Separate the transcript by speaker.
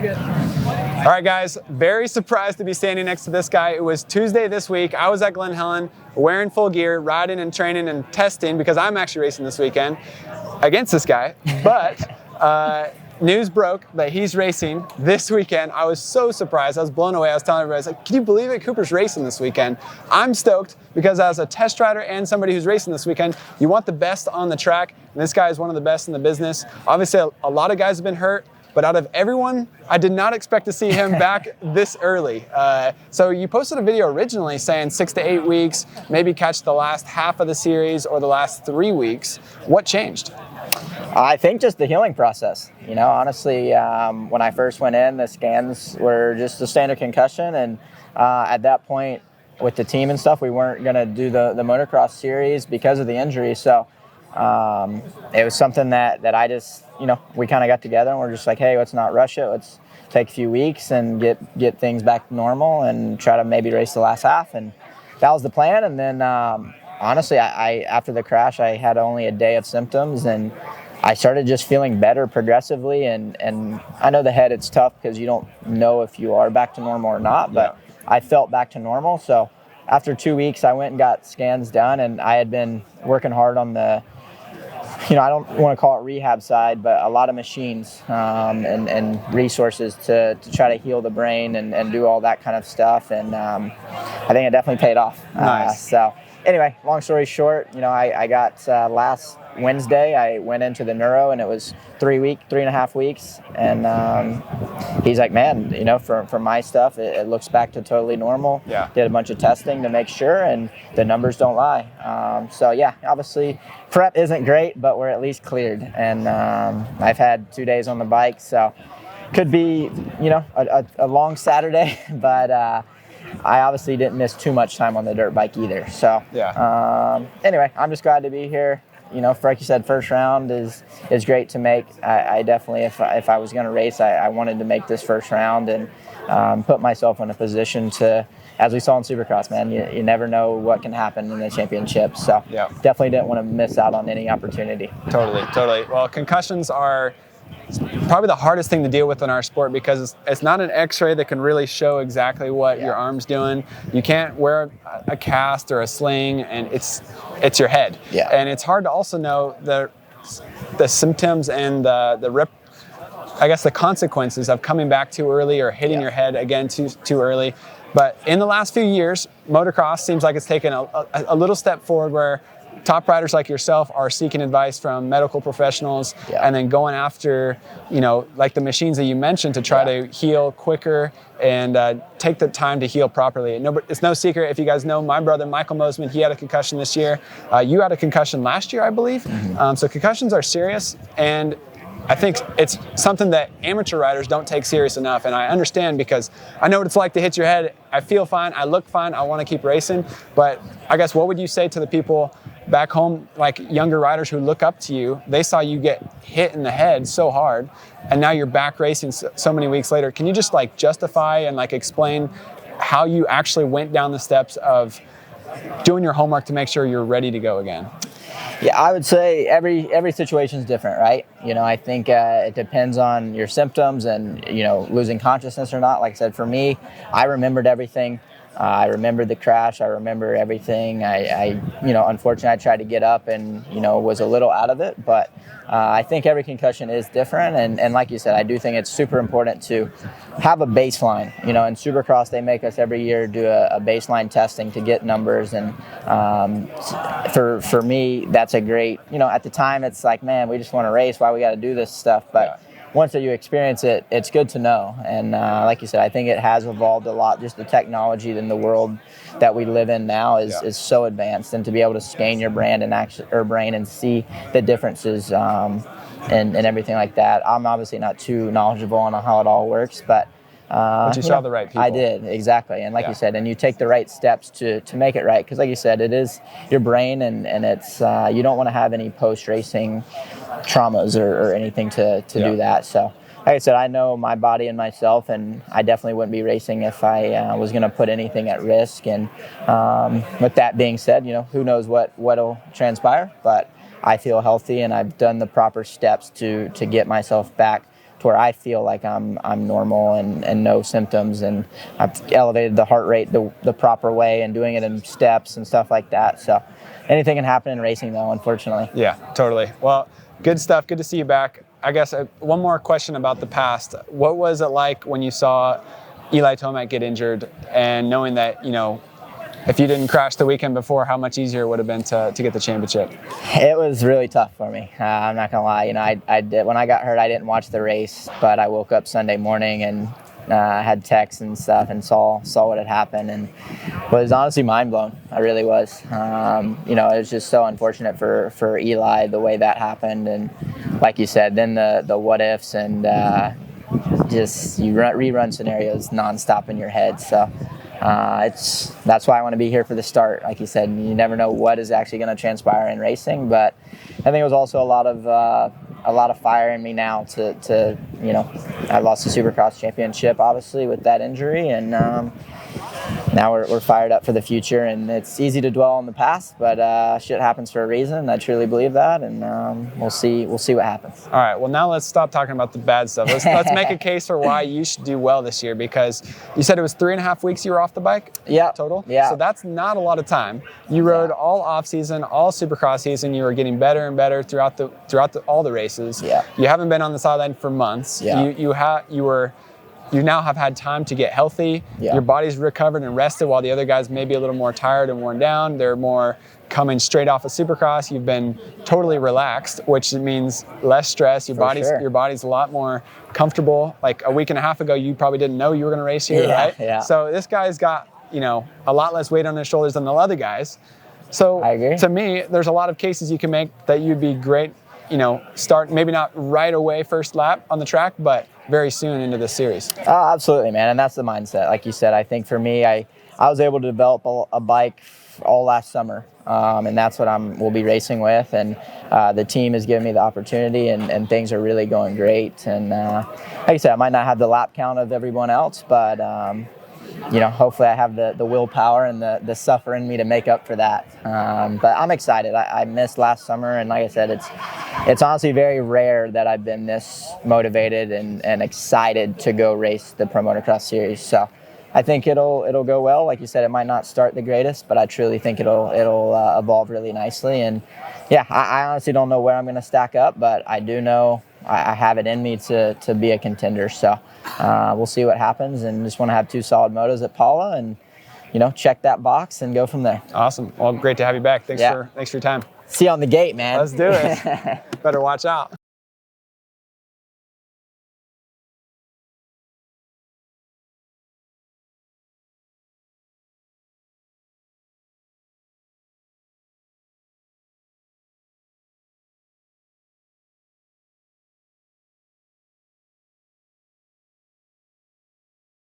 Speaker 1: All right, guys, very surprised to be standing next to this guy. It was Tuesday this week. I was at Glen Helen wearing full gear, riding and training and testing because I'm actually racing this weekend against this guy. But news broke that he's racing this weekend. I was so surprised. I was blown away. I was telling everybody, I was like, can you believe it? Cooper's racing this weekend. I'm stoked because as a test rider and somebody who's racing this weekend, you want the best on the track. And this guy is one of the best in the business. Obviously, a lot of guys have been hurt. But out of everyone, I did not expect to see him back this early. So you posted a video originally saying 6 to 8 weeks, maybe catch the last half of the series or the last 3 weeks. What changed?
Speaker 2: I think just the healing process. You know, honestly, when I first went in, the scans were just a standard concussion. And at that point, with the team and stuff, we weren't going to do the motocross series because of the injury. So it was something that I just, you know, we kind of got together and we're just like, hey, let's not rush it. Let's take a few weeks and get things back to normal and try to maybe race the last half. And that was the plan. And then honestly, I after the crash, I had only a day of symptoms and I started just feeling better progressively. And I know the head, it's tough because you don't know if you are back to normal or not, but I felt back to normal. So after 2 weeks, I went and got scans done and I had been working hard on the, you know, I don't want to call it rehab side, but a lot of machines and resources to try to heal the brain and do all that kind of stuff. And I think it definitely paid off.
Speaker 1: Nice.
Speaker 2: So anyway, long story short, you know, I got last Wednesday, I went into the neuro and it was 3.5 weeks. And he's like, man, you know, for my stuff, it looks back to totally normal.
Speaker 1: Yeah.
Speaker 2: Did a bunch of testing to make sure and the numbers don't lie. So yeah, obviously prep isn't great, but we're at least cleared. And I've had 2 days on the bike, so could be, you know, a long Saturday, but I obviously didn't miss too much time on the dirt bike either. So
Speaker 1: yeah.
Speaker 2: Anyway, I'm just glad to be here. You know, like you said, first round is great to make. I definitely, if I was going to race, I wanted to make this first round and put myself in a position to, as we saw in Supercross, man, you never know what can happen in the championship. So definitely didn't want to miss out on any opportunity.
Speaker 1: Totally. Well, concussions are probably the hardest thing to deal with in our sport because it's not an x-ray that can really show exactly what your arm's doing. You can't wear a cast or a sling and it's your head.
Speaker 2: Yeah.
Speaker 1: And it's hard to also know the symptoms and the consequences of coming back too early or hitting your head again too early. But in the last few years, motocross seems like it's taken a little step forward where top riders like yourself are seeking advice from medical professionals and then going after, you know, like the machines that you mentioned to try to heal quicker and take the time to heal properly. It's no secret, if you guys know my brother, Michael Mosman, he had a concussion this year. You had a concussion last year, I believe. Mm-hmm. So concussions are serious, and I think it's something that amateur riders don't take serious enough, and I understand because I know what it's like to hit your head. I feel fine, I look fine, I want to keep racing, but I guess what would you say to the people back home, like younger riders who look up to you? They saw you get hit in the head so hard, and now you're back racing so many weeks later. Can you just like justify and like explain how you actually went down the steps of doing your homework to make sure you're ready to go again?
Speaker 2: Yeah, I would say every situation is different, right? You know, I think it depends on your symptoms and, you know, losing consciousness or not. Like I said, for me, I remembered everything. I remembered the crash. I remember everything. I you know, unfortunately, I tried to get up and, you know, was a little out of it. But I think every concussion is different. And like you said, I do think it's super important to have a baseline. You know, in Supercross, they make us every year do a baseline testing to get numbers. And for me, that's a great, you know, at the time, it's like, man, we just want to race. Why we got to do this stuff? But once that you experience it, it's good to know. And like you said, I think it has evolved a lot. Just the technology in the world that we live in now is so advanced, and to be able to scan your brain and see the differences and everything like that. I'm obviously not too knowledgeable on how it all works, but
Speaker 1: you saw the right people.
Speaker 2: I did, exactly. And like you said, and you take the right steps to make it right. Because like you said, it is your brain, and it's you don't want to have any post-racing traumas or anything to do that. So like I said, I know my body and myself, and I definitely wouldn't be racing if I was going to put anything at risk. And with that being said, you know, who knows what'll transpire, but I feel healthy, and I've done the proper steps to get myself back to where I feel like I'm normal and no symptoms, and I've elevated the heart rate the proper way and doing it in steps and stuff like that. So anything can happen in racing, though, unfortunately.
Speaker 1: Yeah, totally. Well, good stuff. Good to see you back. I guess one more question about the past. What was it like when you saw Eli Tomac get injured, and knowing that, you know, if you didn't crash the weekend before, how much easier it would have been to get the championship?
Speaker 2: It was really tough for me. I'm not gonna lie. You know, I did, when I got hurt, I didn't watch the race, but I woke up Sunday morning and had texts and stuff and saw what had happened, and was honestly mind blown. I really was. You know, it was just so unfortunate for Eli the way that happened, and like you said, then the what ifs and just rerun scenarios nonstop in your head. So that's why I want to be here for the start. Like you said, you never know what is actually going to transpire in racing, but I think it was also a lot of fire in me now to you know, I lost the Supercross championship obviously with that injury, and now we're fired up for the future. And it's easy to dwell on the past, but shit happens for a reason. I truly believe that, and we'll see what happens.
Speaker 1: All right, well, now let's stop talking about the bad stuff. Let's make a case for why you should do well this year, because you said it was 3.5 weeks you were off the bike.
Speaker 2: Yeah,
Speaker 1: total.
Speaker 2: Yeah,
Speaker 1: so that's not a lot of time. You rode all off season, all Supercross season. You were getting better and better throughout all the races.
Speaker 2: Yeah,
Speaker 1: you haven't been on the sideline for months.
Speaker 2: Yeah,
Speaker 1: you now have had time to get healthy.
Speaker 2: Yeah.
Speaker 1: Your body's recovered and rested, while the other guys may be a little more tired and worn down. They're more coming straight off of Supercross. You've been totally relaxed, which means less stress. Your body's a lot more comfortable. Like a week and a half ago, you probably didn't know you were going to race here, right?
Speaker 2: Yeah.
Speaker 1: So this guy's got, you know, a lot less weight on his shoulders than the other guys. So
Speaker 2: I agree.
Speaker 1: To me, there's a lot of cases you can make that you'd be great, you know, start maybe not right away first lap on the track, but very soon into this series.
Speaker 2: Oh, absolutely, man. And that's the mindset. Like you said, I think for me, I was able to develop a bike all last summer, and that's what we'll be racing with. And the team has given me the opportunity, and things are really going great. And like I said, I might not have the lap count of everyone else, but you know, hopefully I have the willpower and the suffer in me to make up for that. But I'm excited. I missed last summer, and like I said, it's honestly very rare that I've been this motivated and excited to go race the Pro Motocross series. So I think it'll go well. Like you said, it might not start the greatest, but I truly think it'll evolve really nicely. And yeah, I honestly don't know where I'm going to stack up, but I do know I have it in me to be a contender. So we'll see what happens, and just want to have 2 solid motos at Paula, and you know, check that box and go from there.
Speaker 1: Awesome. Well, great to have you back. Thanks for your time.
Speaker 2: See you on the gate, man.
Speaker 1: Let's do it. Better watch out.